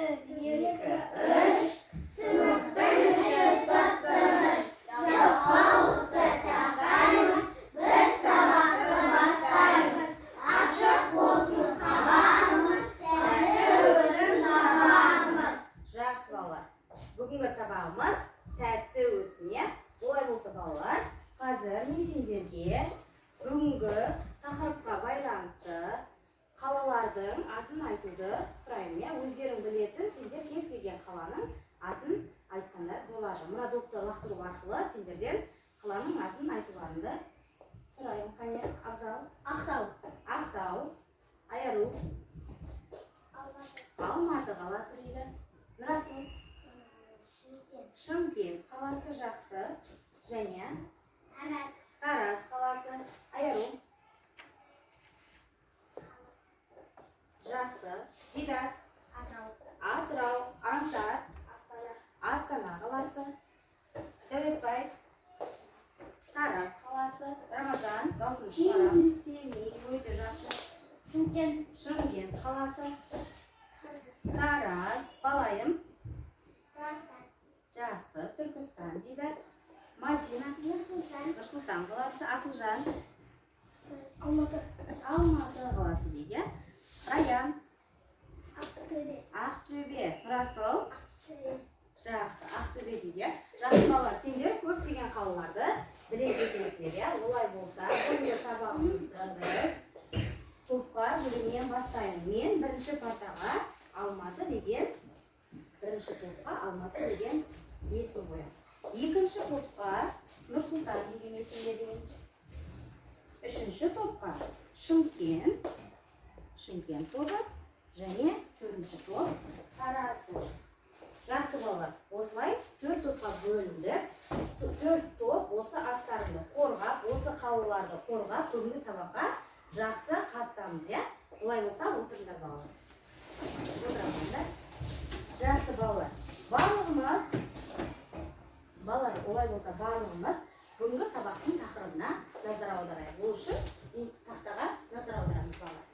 2, 3. Sınıftın ışığı tıptırmış. Yalqalıqты tastaymiz. Biz sabaqqa bastaymiz. Açıq bolsun qabağımız. Sәтті өтсін sabağımız. Жақсы балалар. Бүгінгі сабағымыз сәтті өтсін, иә? Олай болса балалар, қазір мен сендерге бүгінгі тақырыпқа байланысты қалалардың атын айтуды сұраймын, иә? Өздерің білетін, сендер кез келген қаланың атын айтсаңдар болады. Мына допты лақтыру арқылы сендерден қаланың атын айтуларыңды сұраймын. Қане, Абзал? Ақтау, Айару, Алматы қаласы дейді. Нұрасыл? Шымкент қаласы. Жақсы. Және Тараз қаласы. Айару? Жақсы. Дидар? Атырау. Аңсар? Астана қаласы. Дәулетбай? Тараз қаласы. Рамазан? Даусын шығарамыз. Семей. Өте жақсы. Шымкент қаласы. Тараз. Балайым? Жақсы. Түркістан дейді. Мадина? Нұрсұлтан қаласы. Асылжан? Алматы қаласы дейді. Раян? Ақтөбе. Нұрасыл? Жақсы. Ақтөбе дейді. Жақсы балалар, сендер көптеген қалаларды біледі екенсіздер, олай болса, бүгінгі сабағымызды біз топқа жүгінен бастаймын. Мен бірінші партаға Алматы деген, бірінші топқа Алматы деген есім қоямын. Екінші топқа Нұрсұлтан деген есім берейін. Үшінші топқа Шымкент тобы және төртінші топ Тараз тобы. Жақсы балалар, осылай 4 топқа бөлінді. 4 топ осы аттарында қорғап, осы қалаларды қорғап, бүгінгі сабаққа жақсы қатысамыз, иә? Олай болса, отырыңдар балалар. Отырыңдар. Жақсы балалар. Олай болса, барлығымыз бүгінгі сабақтың тақырыбына назар аударайық. Ол үшін тақтаға назар аударамыз балалар.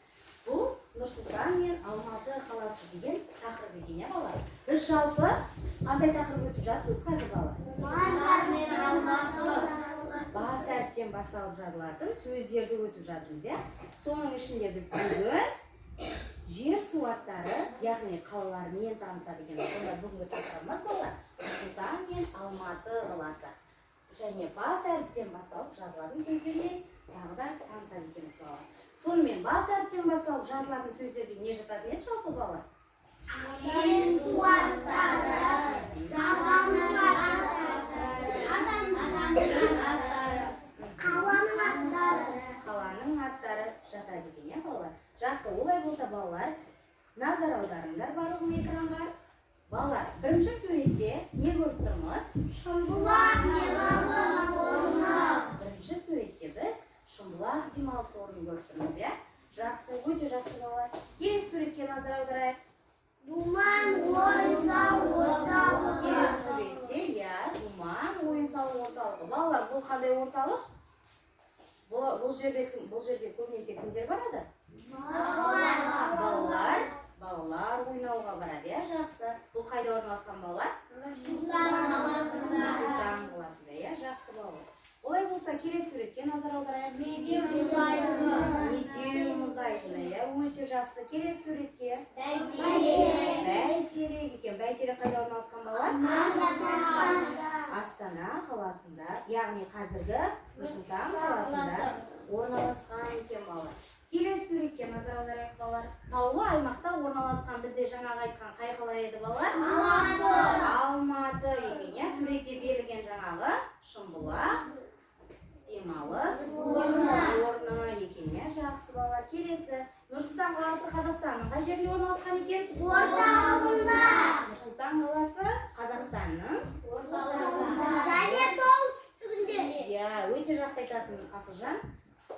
Бұл Нұрсұлтан мен Алматы қаласы деген тақырып екен, иә балалар? Біз жалпы қандай тақырып өтіп жатырмыз қазір балалар? Бас әріптен басталып жазылатын сөздерді өтіп жатырмыз, иә? Соның ішінде біз бүгін жер су аттары, яғни қалалармен танысады екен. Сонда бүгінгі тақырыбымыз балалар Нұрсұлтан мен Алматы қаласы. Және бас әріптен басталып жазылатын сөздермен тағы да танысады екенбіз балалар. Сонымен бас әріптен басталып жазылатын сөздерге не жататын еді жалпы балалар? Жер су аттары, жануарлардың аттары, қаланың аттары жатады екен, иә балалар? Жақсы, олай болса балалар, назар аударыңдар барлығын экранға. Балалар, бірінші суретте не көріп тұрмыз? Шымбұлақ демалыс орны. Бірінші суретте біз Шымбұлақ демалыс орнын көріп тұрмыз, иә? Жақсы, өте жақсы балалар. Келесі суретке назар аударайық. Думан ойын-сауық орталығы. Келесі суретте, иә, Думан ойын-сауық орталығы. Балалар, бұл қандай орталық? Бұл жерде көбінесе кімдер барады? Балалар ойнауға барады, иә, жақсы. Бұл қайда орналасқан балалар? Нұрсұлтан қаласында, иә, жақсы балалар. Олай болса, келесі суретке назар аударайық. Медеу мұз айдыны, иә, өте жақсы. Келесі суретке Бәйтерек екен. Бәйтерек қайда орналасқан балалар? Астана қаласында, яғни қазіргі Нұрсұлтан қаласында орналасқан екен балалар. Келесі суретке назар аударайық балалар. Таулы аймақта орналасқан, бізде жаңағы айтқан қай қала еді балалар? Алматы екен, иә. Суретте берілген жаңағы Шымбұлақ демалыс орны екен, иә. Жақсы балалар. Келесі Нұрсұлтан қаласы Қазақстанның қай жерінде орналасқан екен? Орталығында. Нұрсұлтан қаласы Қазақстанның Және солтүстігінде. Иә, өте жақсы айтасың Асылжан.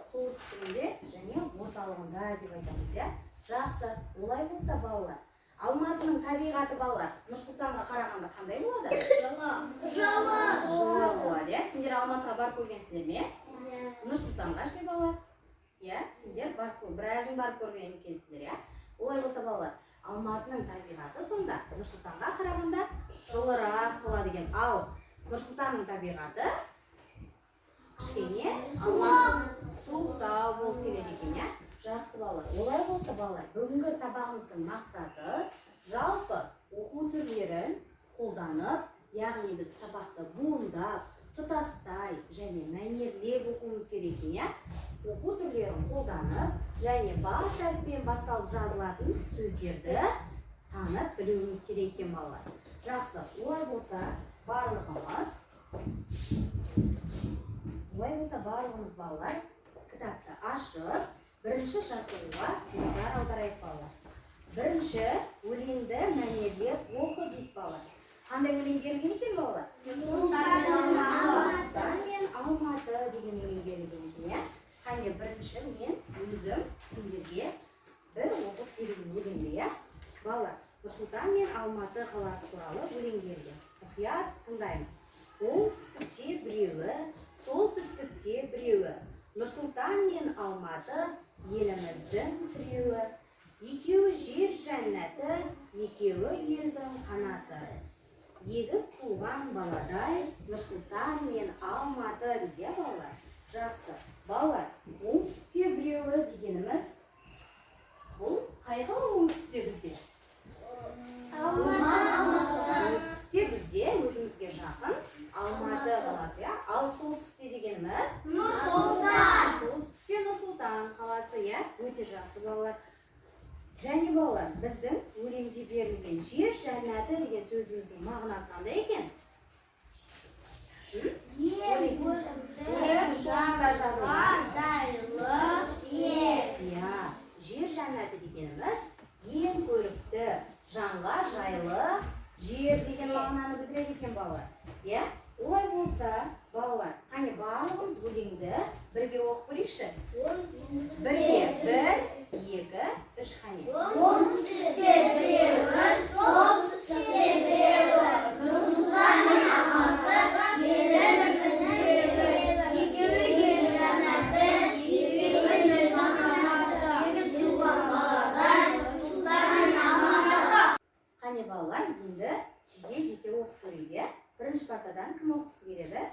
Солтүстігінде және орталығында деп айтамыз, иә. Жақсы. Олай болса балалар, Алматының табиғаты балалар Нұрсұлтанға қарағанда қандай болады? Жылы болады, иә. Сендер Алматыға барып көргенсіңдер ме? Нұрсұлтанға ше балалар? Иә, сендер біразын барып көрген екенсіздер, иә. Олай болса балалар, Алматының табиғаты сонда Нұрсұлтанға қарағанда жылырақ болады екен. Ал Нұрсұлтанның табиғаты кішкене суықтау болып келеді екен, иә? Жақсы балалар. Олай болса балалар, бүгінгі сабағымыздың мақсаты жалпы оқу түрлерін қолданып, яғни біз сабақты буындап, тұтастай және мәнерлеп оқуымыз керек, иә? Оқу түрлерін қолданып, және бас әріппен басталып жазылатын сөздерді танып білуіміз керек екен балалар. Жақсы, олай болса барлығымыз балалар кітапты ашып, бірінші жаттығуға назар аударайық балалар. Бірінші өлеңді мәнерлеп оқы дейді балалар. Қандай өлең берілген екен балалар? Нұрсұлтан мен Алматы деген өлең берілген екен. Қане бірінші мен өзім сендерге бір оқып берген өлеңді, балалар. Нұрсұлтан мен Алматы қаласы туралы өлең берілген. Мұқият тыңдаймыз. Оңтүстікте біреуі, солтүстікте біреуі. Нұрсұлтан мен Алматы еліміздің тіреуі. Екеуі жер жәннаты, екеуі елдің қанаты. Егіз туған баладай, Нұрсұлтан мен Алматы дейді балалар. Жақсы. Балалар, оңтүстікте біреуі дегеніміз, бұл қайғы оңтүстікте бізде? Оңтүстікте бізде өзімізге жақын Алматы қаласы, ал солтүстікте дегеніміз? Нұрсұлтан. Солтүстікте Нұрсұлтан қаласы, өте жақсы балалар. Және балалар, біздің өлеңде берілген жер жәннаты деген сөзіміздің мағынасы қандай екен? Жер жәннаты дегеніміз ең көрікті, жанға жайлы жер деген мағынаны білдіреді екен балалар. Олай болса, балалар, қане барлығымыз өлеңді бірге оқып көрейікші? Бірге, 1, 2, 3, қане. Оңтүстікте біреуі, солтүстікте біреуі. Нұрсұлтан мен Алматы еліміздің тіреуі. Екеуі жер жәннаты, екеуі елдің қанаты. Егіз туған баладай, Нұрсұлтан мен Алматы. Қане балалар, енді жеке оқып көрейік. Бірінші партадан кім оқысы келеді?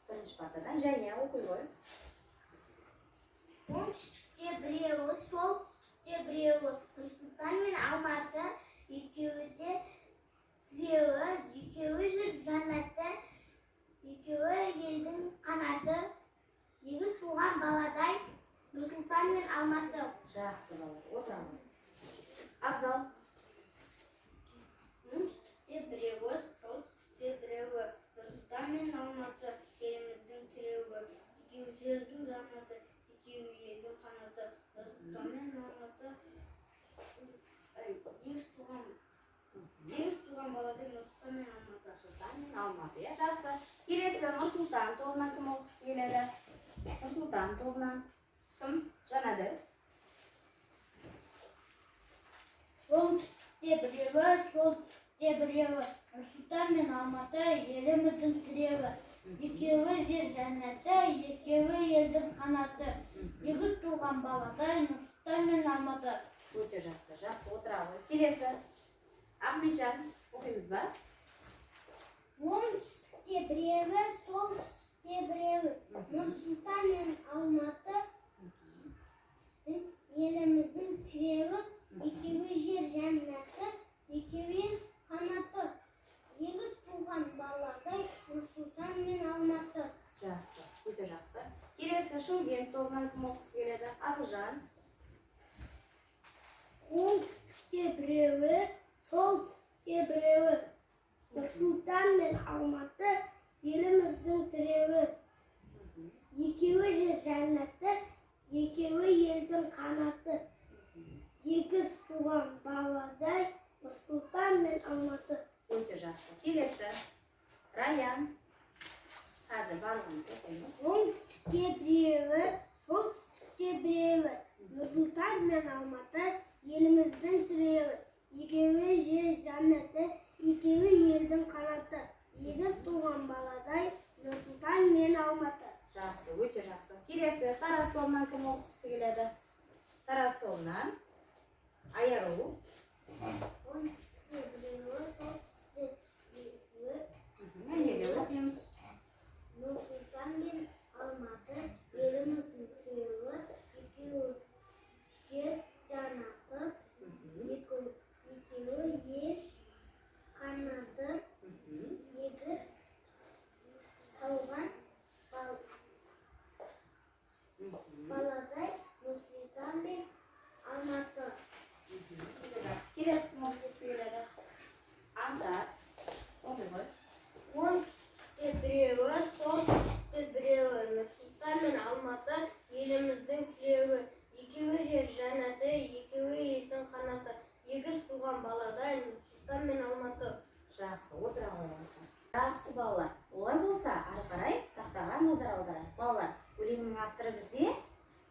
Бірінші партадан және оқи ғой. Оңтүстікте біреуі, солтүстікте біреуі. Нұрсұлтан мен Алматы екеуі де тіреуі. Екеуі жер жәннаты, екеуі елдің қанаты. Егіз туған баладай, Нұрсұлтан мен Алматы. Жақсы балалар, отырамын. Абзал. Оңтүстікте біреуі, солтүстікте біреуі. Нұрсұлтан мен Алматы еліміздің тіреуі. Екеуі жердің жәннаты, екеуі елдің қанаты. Нұрсұлтан мен Алматы егіз туған баладай, Нұрсұлтан мен Алматы. Нұрсұлтан мен Алматы, жақсы. Келесі Нұрсұлтан тобынан кім оқысы келеді? Нұрсұлтан тобынан кім? Жанаділ. Оңтүстікте біреуі, солтүстікте біреуі. Нұрсұлтан мен Алматы еліміздің тіреуі. Екеуі жер жәннаты, екеуі елдің қанаты. Егіз туған баладай, Нұрсұлтан мен Алматы. Өте жақсы, жақсы отыра ғой. Келесі Ахметжан, оқимыз ба? Оңтүстікте біреуі, солтүстікте біреуі. Нұрсұлтан мен Алматы еліміздің тіреуі. Екеуі жер жәннаты, екеуі қанаты. Егіз туған баладай, Нұрсұлтан мен Алматы. Жақсы, өте жақсы. Келесі Шымкент тобынан кім оқысы келеді? Асылжан. Оңтүстікте біреуі, солтүстікте біреуі. Нұрсұлтан мен Алматы еліміздің тіреуі. Екеуі жер жәннаты, екеуі елдің қанаты. Егіз туған баладай, Нұрсұлтан мен Алматы. Өте жақсы. Келесі Раян. Қазір барлығымыз оқимыз. Оңтүстікте біреуі, солтүстікте біреуі. Нұрсұлтан мен Алматы еліміздің тіреуі. Екеуі жер жәннаты, екеуі елдің қанаты. Егіз туған баладай, Нұрсұлтан мен Алматы. Жақсы, өте жақсы. Келесі Тараз тобынан кім оқысы келеді? Тараз тобынан Айару. оңтүстікте біреуі, солтүстікте біреуі. Әнелеп оқимыз. Нұр-Сұлтан мен Алматы еліміздің күйеуі, екеуі жер жанаты, екеуі ел қанаты, егіз тауған баладай Нұр-Сұлтан мен Алматы. Келесі кім оқығысы келеді? Аңсат. Оқи ғой. Оңтүстікте біреуі, солтүстікте біреуі, Нұр-Сұлтан мен Алматы еліміздің күйеуі, екеуі жер жанаты, екеуі елдің қанаты, егіз туған баладай Нұр-Сұлтан мен Алматы. Жақсы, отыра қойыңыздар. Жақсы балалар. Олай болса, ары қарай тақтаға назар аударайық. Балалар, өлеңнің авторы бізде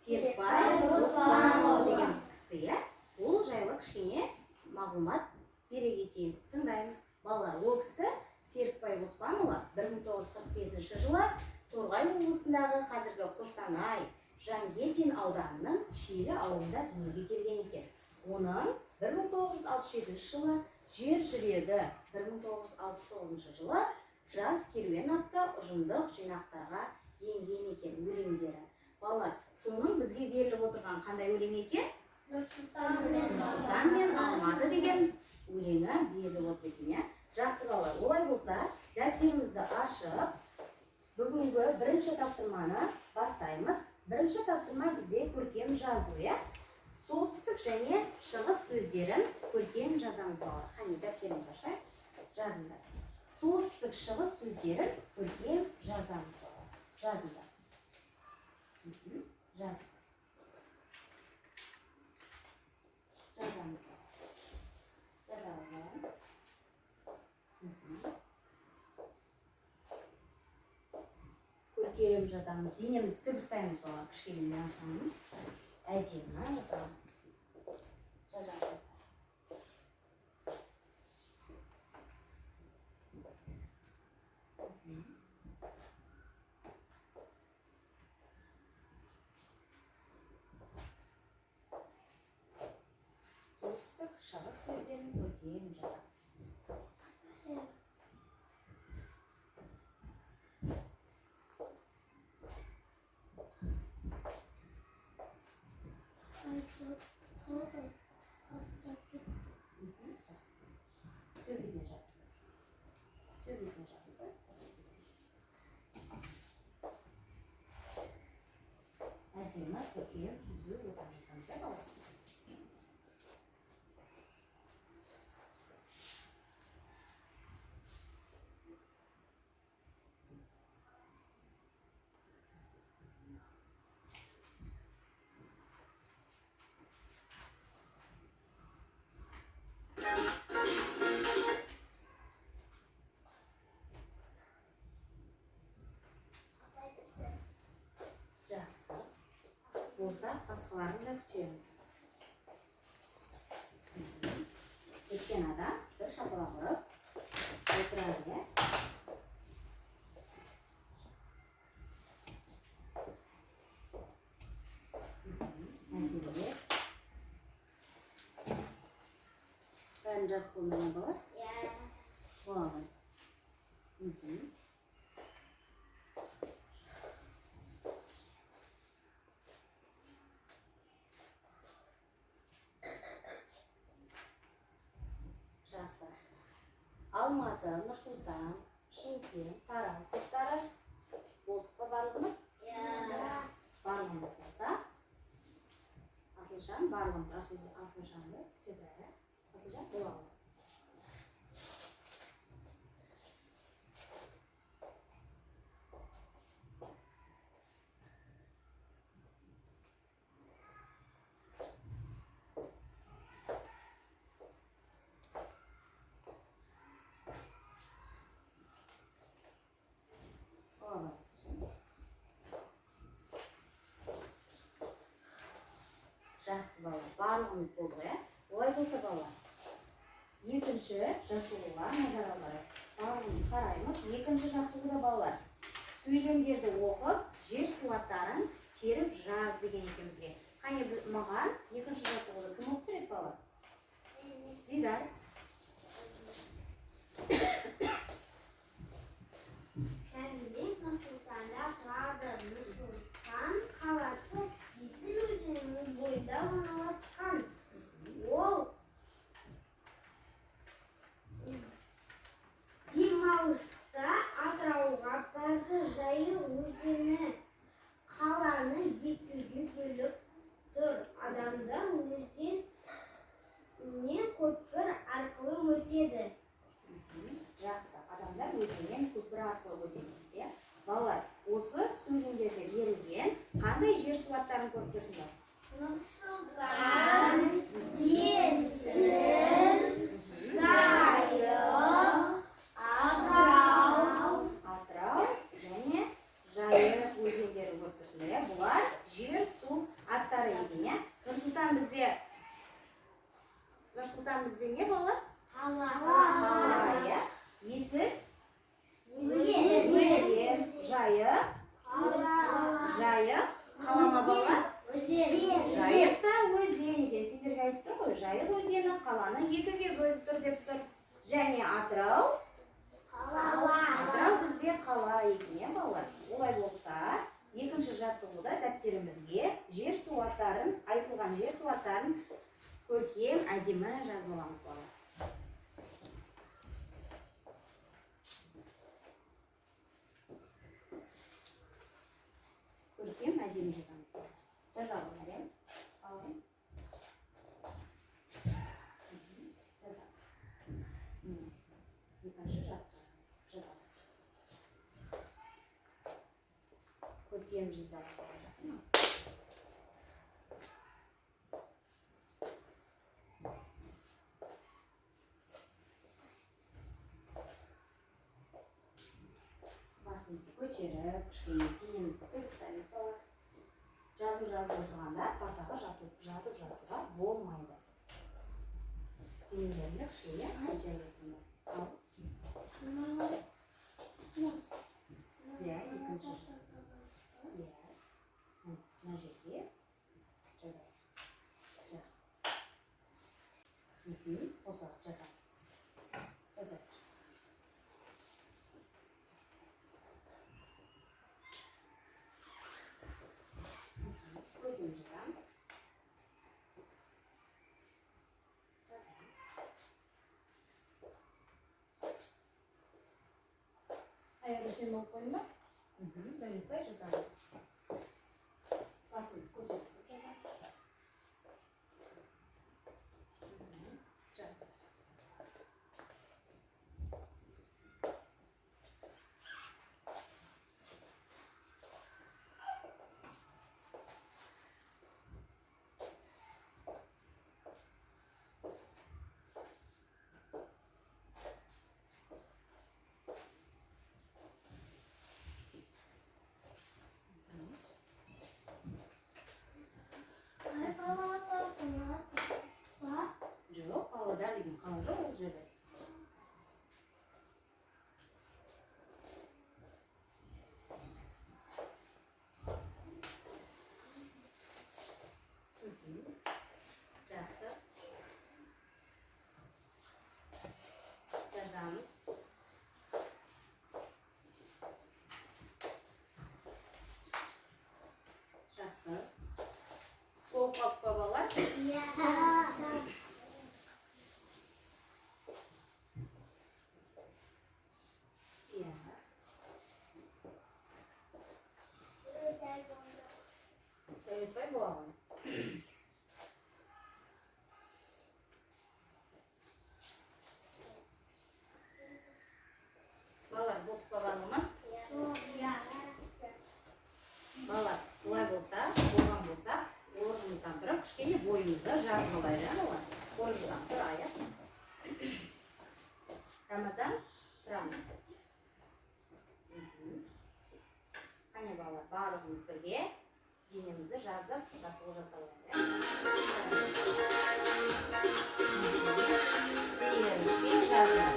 Серікбай Оспанұлы деген кісі, иә? Ол жайлы кішкене мағлұмат бере кетейін. Тыңдаймыз. Балалар, ол кісі Серікбай Оспанұлы 1945 жылы Торғай облысындағы қазіргі Қостанай Жангелдин ауданының Шиелі ауылында дүниеге келген екен. Оның 1967 жылы Жер жүрегі, 1969 жылы Жас керуен атты ұжымдық жинақтарға енген екен өлеңдері. Балалар, соның бізге беріліп отырған қандай өлең екен? Нұр-Сұлтан мен Алматы деген өлеңі беріліп отыр екен. Жақсы балалар, олай болса, дәптерімізді ашып, бүгінгі бірінші тапсырманы бастаймыз. Бірінші тапсырма бізде көркем жазу, иә? Солтүстік және шығыс сөздерін көркем жазамыз балалар. Қане, дәптерімізді ашайық, жазыңдар. Солтүстік шығыс сөздерін көркем жазамыз балалар. Жазыңдар. Жазыңдар. Жазамыз балалар. Жазамыз. Көркем жазамыз. Денеміз тік ұстаймыз балалар. Кішкене әдемі отырамыз. Жазамыз. Солтүстік шығыс сөздерін көркем жазамыз. Төбесіне жазып қой. Төбесіне жазып қой. Әдемі, көркем, түзу отан жасаңыз, иә балалар? Жақсы. Болса, басқаларын да күтеміз. Кеткен адам бір шапалақ ұрып отырады, иә? Әдемі. Бәрін жазып болмай ма балалар? Иә. Болады. Жақсы. Алматы, Нұр-Сұлтан, Шымкент, Тараз топтары болдық па барлығымыз? Иә. Барлығымыз болса, Асылжан барлығымыз Асылжанды күтеді, иә? Асылжан бола ғой. Жақсы балалар, барлығымыз болдық, иә? Олай болса балалар, екінші жаттығуға назар аударайық. Барлығымыз қараймыз. Екінші жаттығуда балалар, сөйлемдерді оқып, жер су аттарын теріп жаз деген екен бізге. Қане маған екінші жаттығуды кім оқып береді балалар? Dursunlar. Nursultan, Yesil, Жайық, Атырау, және Жайық өзендері көріп тұрсыңдар, иә? Бұлар жер, су аттары екен, иә? Нұрсұлтан бізде не балалар? Қала, Иә? Есіл, өзен, Жайық, қала ма балалар? Жайық та өзен екен. Сендерге айтып тұр ғой, Жайық өзені қаланы екіге бөліп тұр деп тұр. Және Атырау бізде қала екен, иә балалар? Олай болса, екінші жаттығуда дәптерімізге жер су аттарын, айтылған жер су аттарын көркем, әдемі жазып аламыз балалар. Көркем, әдемі жазамыз балалар. Жазалым, әрем. Алайын. Жазамыз. Екінші жаттығу. Жазамыз. Көркем жазамыз балалар. Жасыма. Басымызды көтеріп, кішкене денемізді тік ұстаймыз балалар. Жазып отырғанда партаға жатып жазуға болмайды. Денелерді кішкене көтеріп. Ал. Иә, екінші иә. Мына жерге жазасыз. Қосылып жазамыз. Жазайық. Көркем жазамыз. Аяғында сен болып қойдың ба? Дәулетбай жазамыз. Басымыз көтеріп жазамыз. Жаздық. Жоқ, Павлодар деген қала жоқ ол жерде. Жақсы. Жазамыз. Жақсы. Болып қалды ба балалар? Дәулетбай бола ғой. Балалар, болып бағанымыз. Балалар, олай болса, болған болса, орнымыздан тұрып, кішкене бойымызды жазып алайық, балалар. Орнымыздан тұрайық. Рамазан, тұрамыз. Қане балалар, барлығымыз бірге денемізді жазып, жаттығу жасалады. Денелерімізге жазып.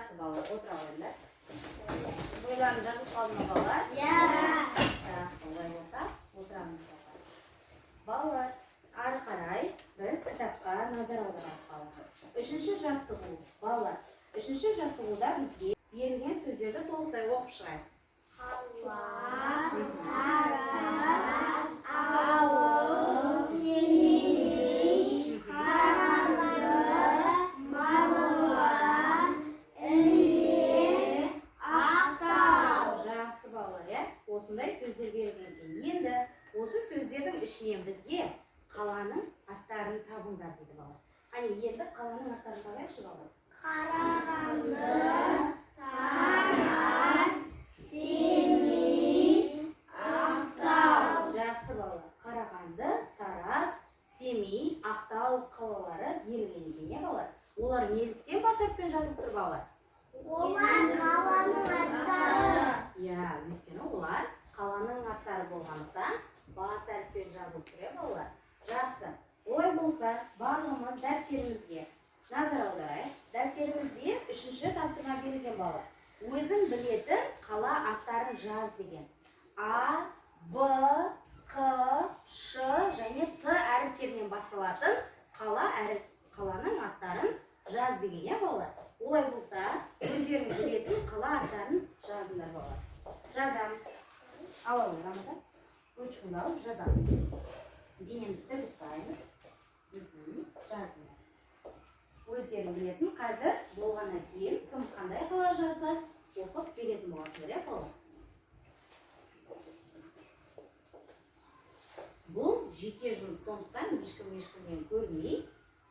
Жақсы балалар, отыра қойыңдар. Бойларың жазылып қалды ма балалар? Жақсы, олай болса, отырамыз балалар. Балалар, ары қарай біз кітапқа назар аударайық балалар. Үшінші жаттығу, балалар. Үшінші жаттығуда бізге берілген сөздерді толықтай оқып шығайық. Қала, тараз, ауыл, семей, қарағанды, марғұлан, іле, ақтау. Жақсы балалар, осындай сөздер берілген екен. Енді осы сөздердің ішінен бізге қаланың аттарын табыңдар дейді балалар. Қане, енді қаланың аттарын табайықшы балалар. Қарағанды, тараз, семей, ақтау. Жақсы балалар. Қарағанды, Тараз, Семей, Ақтау қалалары берілген екен, иә балалар? Олар неліктен бас әріппен жазылып тұр балалар? Олар қаланың аттары. Иә, өйткені олар қаланың аттары болғандықтан бас әріппен жазылып тұр, иә балалар? Жақсы. Олай болса, барлығымыз дәптерімізге назар аударайық. Дәптерімізде үшінші тапсырма берілген балалар. Өзің білетін қала аттарын жаз деген. А, Б, Қ, Ш және Т әріптерінен басталатын қаланың аттарын жаз деген, иә балалар? Олай болса, өздерің білетін қала аттарын жазыңдар балалар. Жазамыз. Алалар, Рамазан. Ручкаңды алып жазамыз. Денемізді тік ұстаймыз. Жазыңдар. Өздерің білетін қазір болғаннан кейін кім қандай қала жазды оқып беретін боласыңдар, иә балалар? Бұл жеке жұмыс, сондықтан ешкімнен көрмей,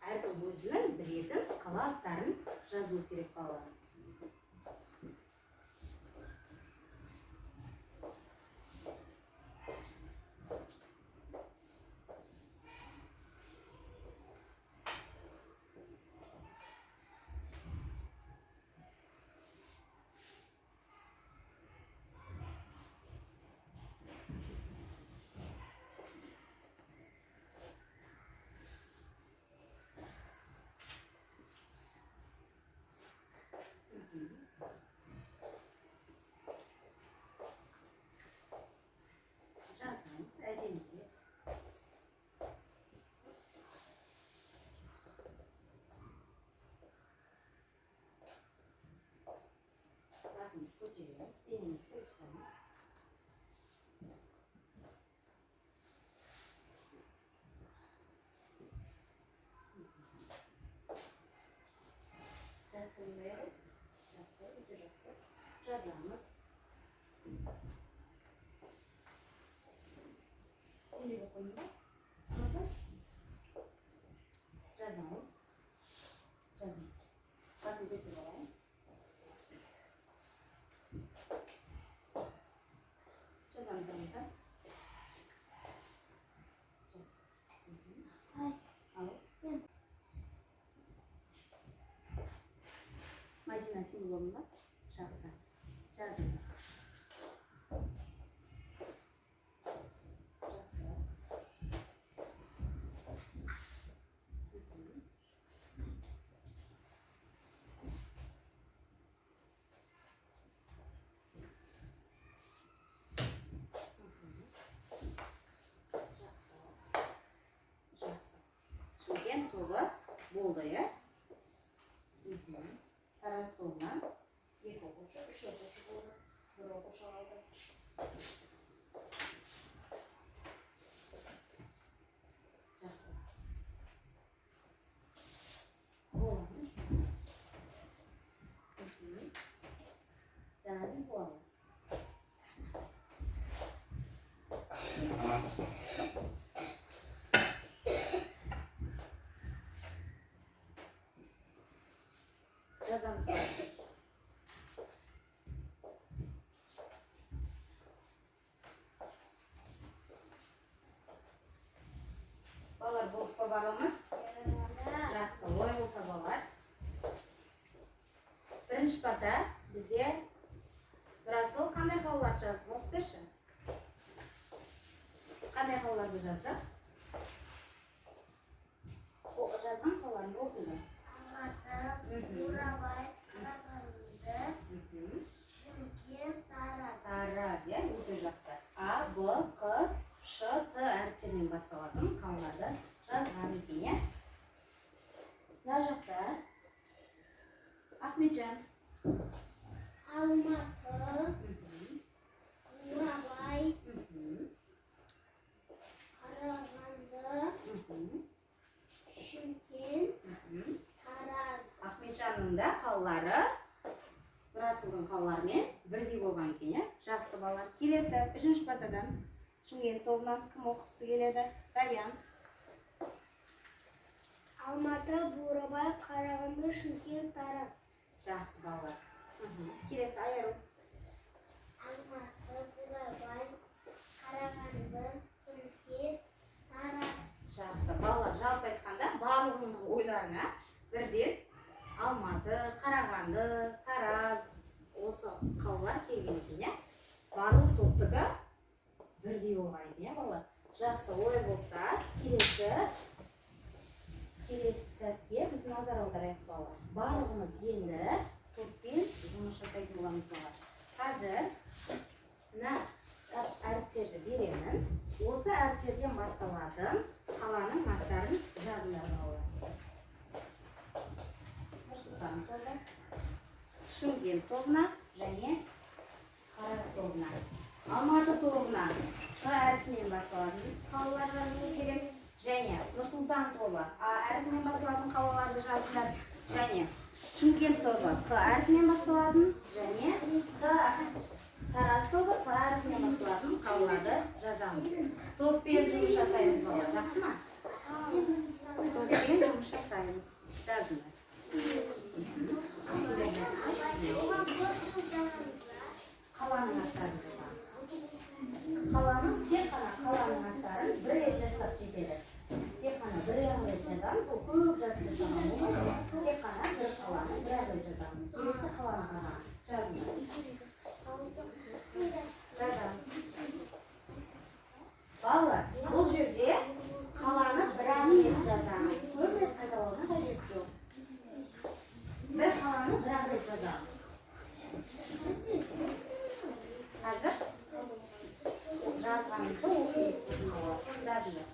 әркім өзінің білетін қала аттарын жазу керек балалар. Жазамыз, әдемі. Басымызды көтереміз, денемізді ұстаймыз. Жаздың бәрі жақсы, өте жақсы. Жазамыз. Себебі қойын ба? Рамазан? Жазамыз. Жазамыз. Басын көтеріп алайын. Жазамыз, Рамазан. Жаз. Ал. Мәдина, сен болдың ба? Жақсы. Жаздым. Шымкент тобы болды, иә? Тараз тобынан 2 оқушы, 3 оқушы болды, 1 оқушы қалды. Жақсы. Боламыз. Жаңадан боламыз. Жазамыз ба? Балалар, болып па барлығымыз? Жақсы, олай болса балалар. Бірінші парта бізде Расыл қандай қалаларды жазды? Оқып берші. Қандай қалаларды жазды? Жазған қалаларын оқыды. Алматы, Бурабай, Қарағанды. Ахметжан. Алматы, Бурабай, Қарағанды, Шымкент, Тараз. Ахметжанның да қалалары Расылдың қалаларымен бірдей болған екен, иә? Жақсы балалар. Келесі, 3-ші партадан Шымкент тобынан кім оқысы келеді? Раян. Алматы, Бурабай, Қарағанды, Шымкент, Тараз. Жақсы балалар. Келесі, Айару. Алматы, Бурабай, Қарағанды, Шымкент, Тараз. Жақсы балалар. Жалпы айтқанда барлығының ойларына бірден Алматы, Қарағанды, Тараз осы қалалар келген екен, иә? Барлық топтығы бірдей болған екен, иә балалар? Жақсы, олай болса, келесі сәтке біз назар аударайық балалар. Барлығымыз енді топпен жұмыс жасайтын боламыз балалар. Қазір мына әріптерді беремін. Осы әріптерден басталатын қаланың аттарын жазыңдар балалар. Нұр-Сұлтан тобы, Шымкент тобына және Тараз тобына. Алматы тобына С әріпінен басталатын қалалар жазылу керек. Және Нұр-Сұлтан тобы А әріпінен басталатын қалаларды жазыңдар. Және Шымкент тобы Қ әріпінен басталатын және Тараз тобы Қ әріпінен басталатын қалаларды жазамыз. Топпен жұмыс жасаймыз балалар. Жақсы ма? Топпен жұмыс жасаймыз. Жазыңдар. Қаланың аттарын жазамыз. Тек қана қаланың аттарын бір рет жасап жетеді. Тек қана бір рет жазамыз, ол көп жазып жасамау болмайды. Тек қана бір қаланы бір рет жазамыз. Келесі қаланы қараңыз. Жазыңдар. Жазамыз. Балалар, бұл жерде қаланы бір рет жазамыз. Көп рет қайталаудың қажеті жоқ. Бір қаланы бір рет жазамыз. Қазір жазғанымызды оқимыз. Жазыңдар.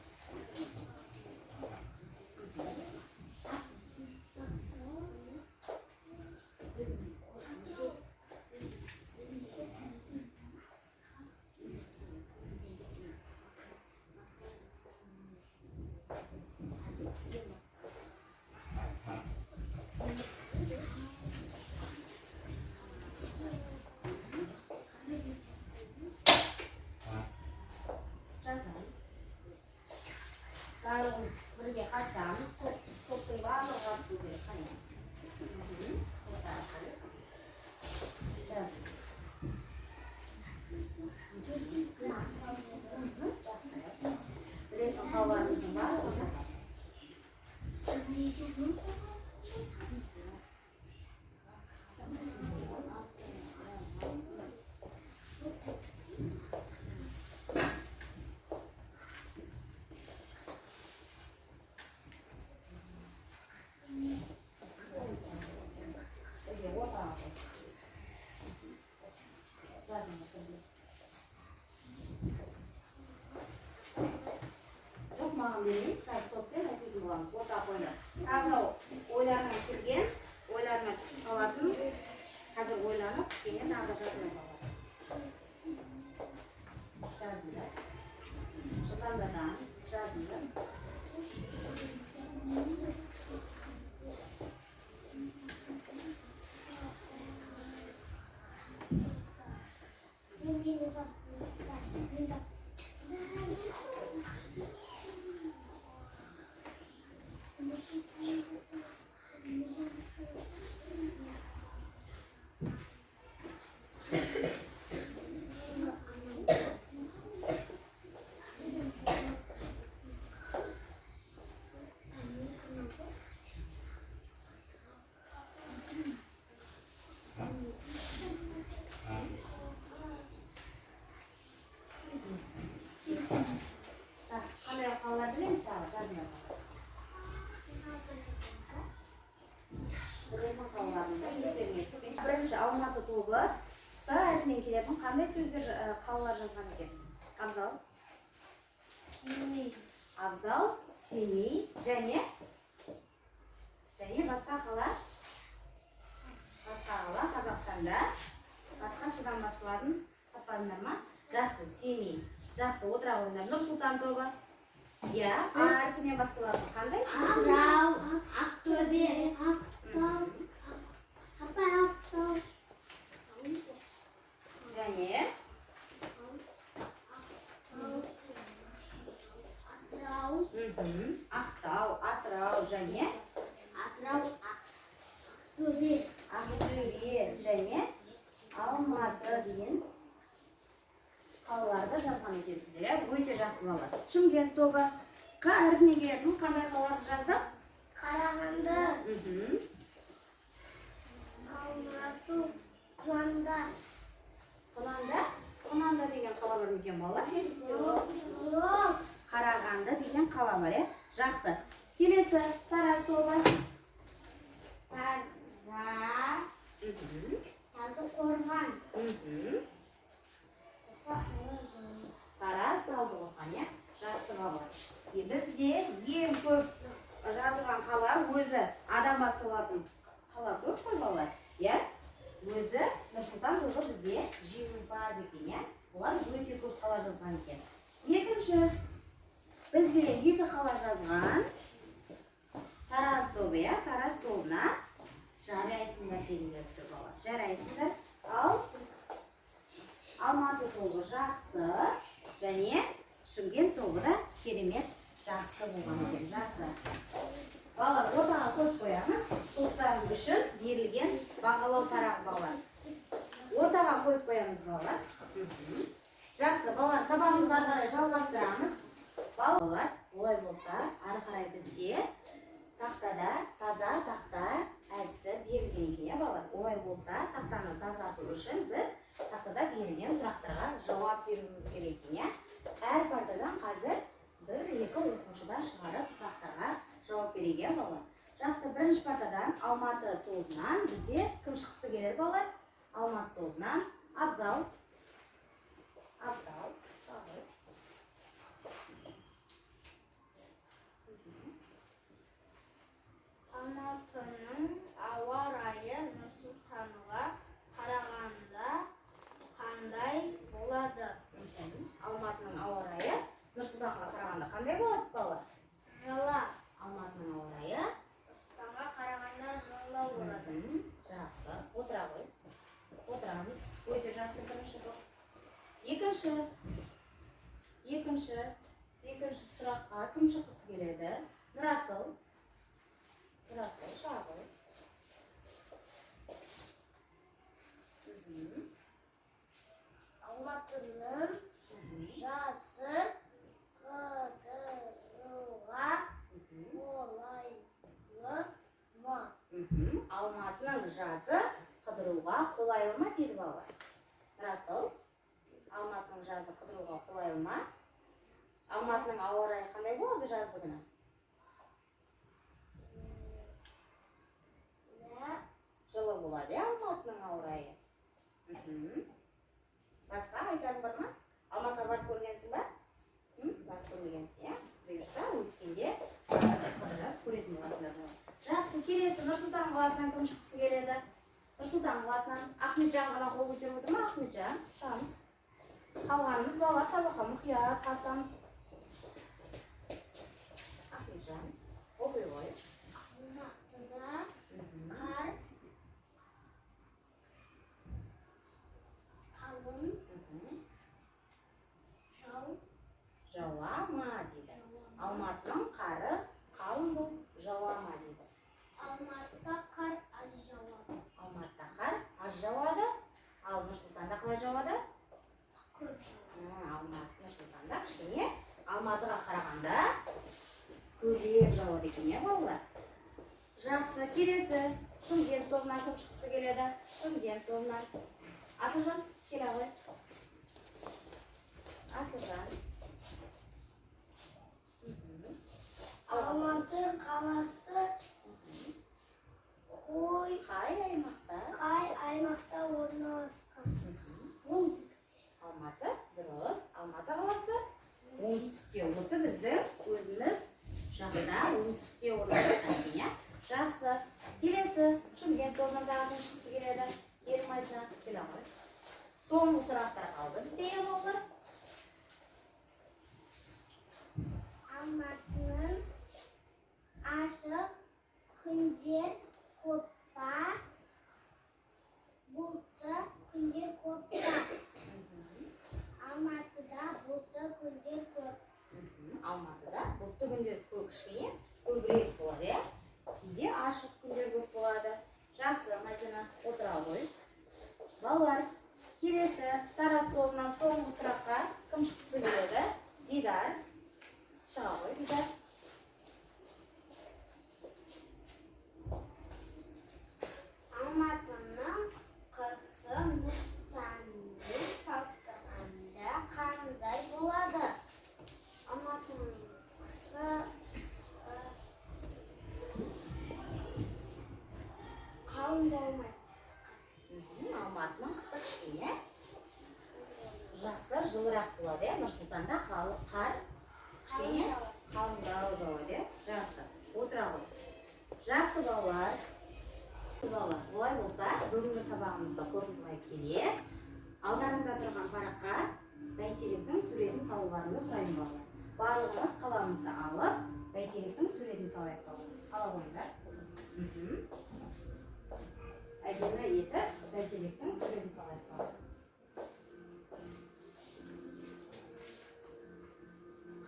Барлығымыз бірге қатысамыз. Топтың барлығы қатысу керек. Білетін қалаларымыздың барлығын жазамыз. Жоқ маған бермейсіз, қазір топпен оқитын боламыз. Ортақ ойлар. Тағы ойларына кірген, ойларына түсіп қалатын, қазір ойланып түскеннен тағы да жазылып қалады. Жазыңдар. Жылдамдатамыз. Жазыңдар. Бірінші Алматы тобы С әрпінен келетін қандай сөздер қалалар жазған екен? Абзал? Семей. Абзал, Семей және басқа қала? бастасаңдар, басқа сыдан басыладым, таппадыңдар ма? Жақсы, Семей. Жақсы, отыра қойыңдар. Нұр-Сұлтан тобы. Иә, А әрпінен басталады. Қандай? Атырау, Ақтөбе, Ақтау, Ақтау, Және Атырау, Ақтау, Атырау, және Атырау, Ақтөбе, Ақтөбе, және Алматы деген қалаларды жазған екенсіздер. Өте жақсы бала. Шымкент тобы. Қ әрпіне келетін қандай қалаларды жаздық? Қарағанды, Алмасу, Құландар, Құланда деген қала бар екен бала. Жоқ, Қарағанды деген қала бар, е? Жақсы. Келесі Тараз тобы. Тараз, Талдықорған, Тараз, Талдықорған, е? Жақсы бала. Бізде ең көп жазылған қала өзі адам басталатын қала көп қой балалар, е? Өзі Нұр-Сұлтан тобы бізде жеңімпаз екен, е? Олар өте көп қала жазған екен. Екінші, бізде екі қала жазған Тараз тобы, е? Тараз тобына жарайсыңдар дегендер тұр балалар. Жарайсыңдар. Ал Алматы тобы жақсы, және Шымкент тобы да керемет жақсы болған екен. Жақсы. Балалар, ортаға қойып қоямыз. Топтардың үшін берілген бағалау парағы балалар. Ортаға қойып қоямыз балалар. Жақсы, балалар, сабағымызды ары қарай жалғастырамыз. Балалар, олай болса, ары қарай бізде тақтада таза тақта әдісі берілген екен, балалар. Олай болса, тақтаны тазарту үшін біз тақтада берілген сұрақтарға жауап беруіміз керек екен. Әр партадан қазір 1-2 оқушыдан шығарып сұрақтарға жауап берген балалар. Жақсы, бірінші партадан Алматы тобынан бізде кім шыққысы келеді балалар? Алматы тобынан Абзал. Абзал. Алматының ауа райы Нұр-Сұлтанға қарағанда қандай болады? Алматының ауа райы Нұр-Сұлтанға қарағанда қандай болады балалар? Жылы. Алматының ауа райы Нұр-Сұлтанға қарағанда жылы болады. Жақсы. Отыра ғой. Отырамыз. Өте жақсы бірінші топ. Екінші сұраққа кім шыққысы келеді? Нұрасыл. Нұрасыл, шағыл. Алматының жасы қыдыруға қолайлы ма? Алматының жазы қыдыруға қолайлы ма дейді балалар? Расыл, Алматының жазы қыдыруға қолайлы ма? Алматының ауа райы қандай болады жазы күні? Жылы болады, Алматының ауа райы. Басқа айтарың бар ма? Алматыға барып көргенсің ба? Барып көрмегенсің, е? Бұйырса, өскенде қыдырып көретін боласыңдар. Жақсы, келесі Нұр-Сұлтан қаласынан кім шыққысы келеді? Нұр-Сұлтан қаласынан Ахметжан ғана қол көтеріп отыр ма? Ахметжан, шығамыз. Қалғанымыз балалар сабаққа мұқият қатысамыз. Ахметжан, оқи ғой. Алматыда қар қалың жауа ма дейді. Алматының қары қалың болып жауа ма дейді. Алматыда қар аз жауады. Алматыда қар аз жауады, ал Нұр-Сұлтанда қалай жауады? Көп. Нұр-Сұлтанда кішкене Алматыға қарағанда көбірек жауады екен, е балалар. Жақсы, келесі Шымкент тобынан кім шыққысы келеді? Шымкент тобынан. Асылжан, келе ғой. Асылжан. Алматы қаласы қай аймақта орналасқан? Алматы, дұрыс. Алматы қаласы оңтүстікте. Осы біздің өзіміз жақында оңтүстікте орналасқан екен. Жақсы. Келесі Шымкент тобынан тағы кім шыққысы келеді? Келім айтыңдар. Соңғы сұрақтар қалды бізде балалар. Алматының ашық күндер көп па, бұлтты күндер көп па? Алматыда бұлтты күндер көп. Алматыда бұлтты күндер кішкене көбірек болады, иә? Кейде ашық күндер көп болады. Жақсы, Мадина, отыра ғой. Балалар, келесі Тарас тобынан соңғы сұраққа кім шыққысы келеді? Дидар. Шыға ғой, Дидар. Алматының қысы Нұртанмен салыстырғанда қандай болады? Алматының қысы қалың болмайды. Алматының қысы кішкене жақсы жылырақ болады, Нұрсұлтанда қар кішкене қалыңдау жауады. Жақсы, отыра ғой. Жақсы балалар. Олай болса, бүгінгі сабағымызды қорытындылай келе, алдарында тұрған параққа бәйтеректің суретін салуларыңды сұраймын балалар. Барлығымыз қаламызды алып, бәйтеректің суретін салайық балалар. Қала қойыңдар. Әдемі етіп, бәйтеректің суретін салайық балалар.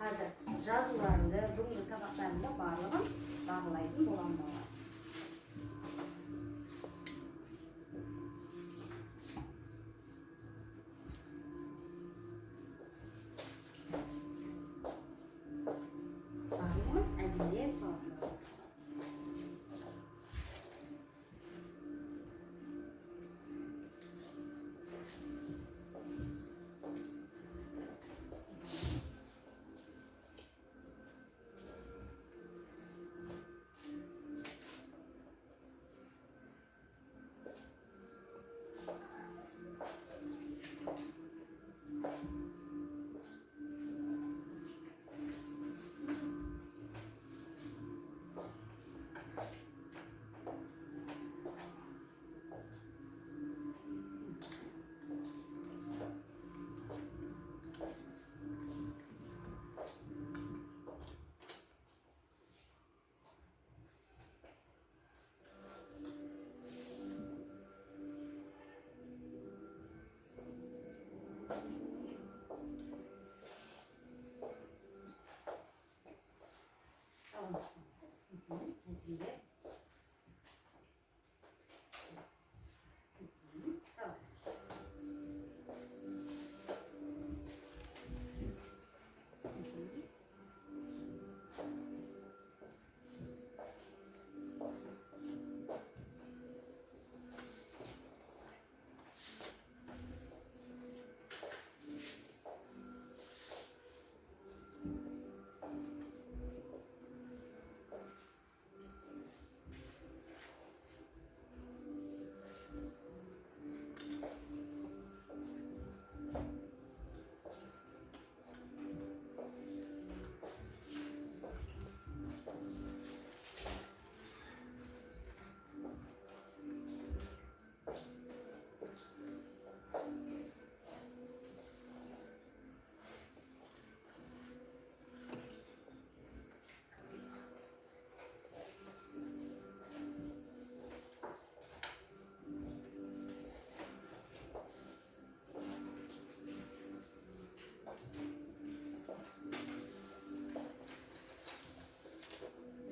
Қазір жазуларымды, бүгінгі сабақтарымды барлығын бағалайтын боламын балалар. Барлығымыз әдемілеп салатындамыз. Әдемілеп.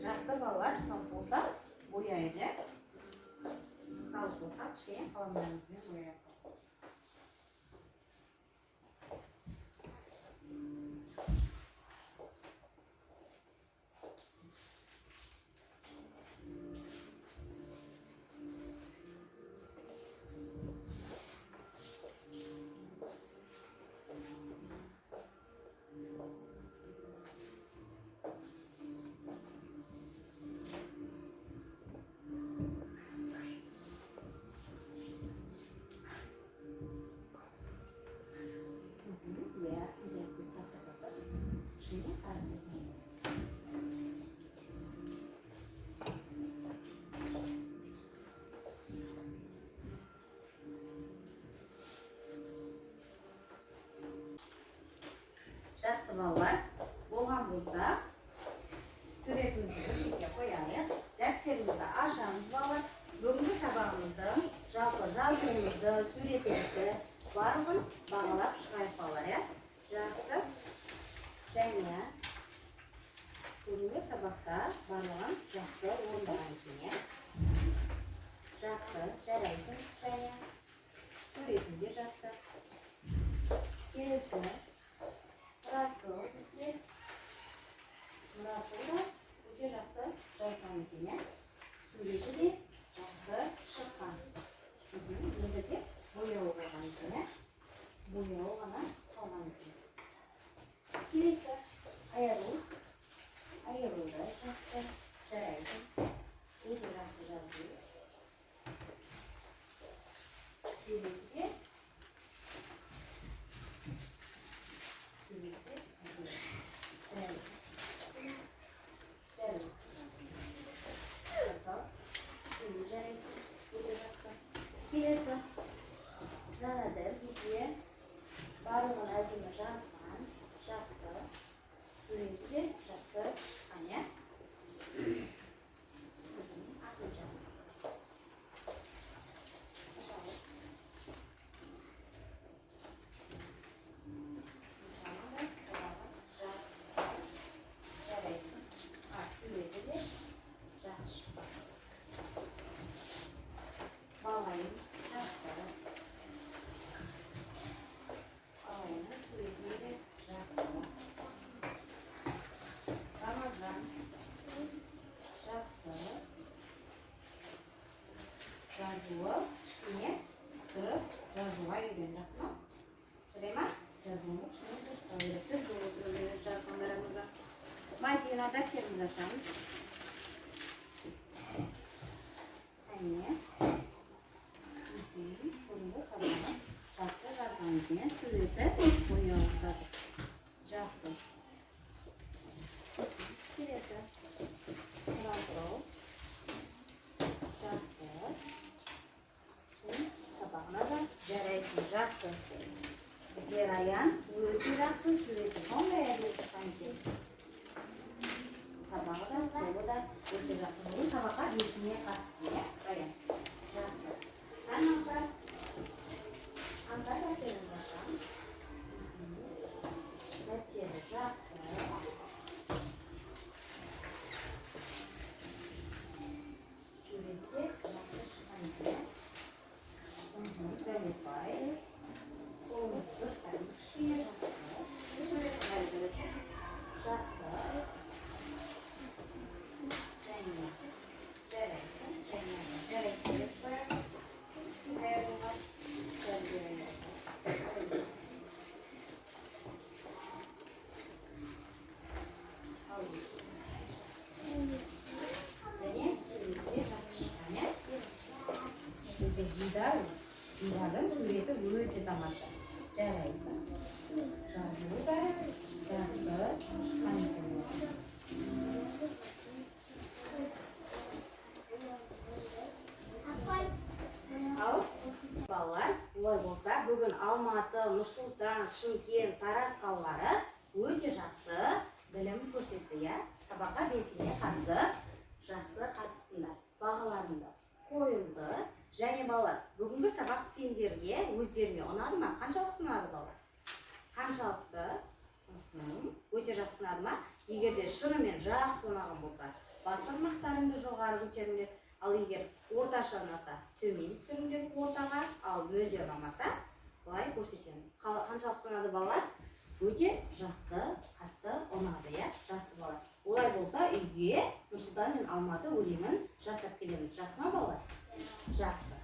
Жақсы балалар, сау болса бояйды. Сау болса кішкене қаламдарымызбен бояйды. Жақсы балалар. Болған болса, суретімізді бір шетке қояйық. Дәптерімізді ашамыз балалар. Бүгінгі сабағымыздың жалпы жазуымызды, суретімізді барлығын бағалап шығайық балалар. Жақсы. Және бүгінгі сабақта барлығын жақсы орындаған екен. Жақсы, жарайсың. Және суретінде жақсы. Келесі Расыл бізде. Расыл да өте жақсы жазған екен. Суреті де жақсы шыққан. Енді де бояу болған екен. Бояу ғана қалған екен. Келесі айыру. Айыру да жақсы жарайсың. Өте жақсы жазды. Суретте келесі Жанадыр бізде барлығын әдемі жазған, жақсы, суреті де жақсы шыққан. Ақылжан. Жазуы кішкене дұрыс жазуға үйрен, жақсы ма? Жарай ма? Жазуы кішкене дұрыстау үйрен. Түзді отыру керек жазғандарымызға. Мадина дәптерімізді ашамыз. Әне. Бүгінгі сабағын жақсы жазған екен. Суреті бояулы. Жақсы. Келесі. Расыл. Жарайсың, жақсы. Бізде Раян өте жақсы суреті сондай әдемі шыққан екен. Сабағы да, тобы да өте жақсы. Бұл сабаққа белсене қатысты, Раян. Жақсы. Ансар. Ансар дәптерімізді ашамыз. Дәптері жақсы. Суретте жақсы шыққан екен. Залипай. Қолымыз дұрыстаймыз. Кішкене жақсы. Суретті қайдырды. Жақсы. Және жарайсың. Және жарайсың деп қояды. Айыруға. Және суретте жақсы шыққан. Бізде Дидар. Дидардың суреті өте тамаша. Жарайсың. Жазуы да жақсы шыққан екен. Ал, балалар, олай болса, бүгін Алматы, Нұрсұлтан, Шымкент, Тараз қалалары өте жақсы білім көрсетті. Сабаққа белсене жақсы қатыстыңдар. Бағаларында қойылды. Және балалар, бүгінгі сабақ сендерге өздеріне ұнады ма? Қаншалықты ұнады балалар? Қаншалықты? Өте жақсы ұнады ма? Егер де шынымен жақсы ұнаған болса, бас бармақтарыңды жоғары көтеріңдер. Ал егер орташа ұнаса, төмен түсіріңдер ортаға, ал мүлде ұнамаса, былай көрсетеміз. Қаншалықты ұнады балалар? Өте жақсы, қатты ұнады, жақсы балалар. Олай болса, үйге Нұрсұлтан мен Алматы өлеңін жаттап келеміз. Жақсы ма балалар? Жақсы.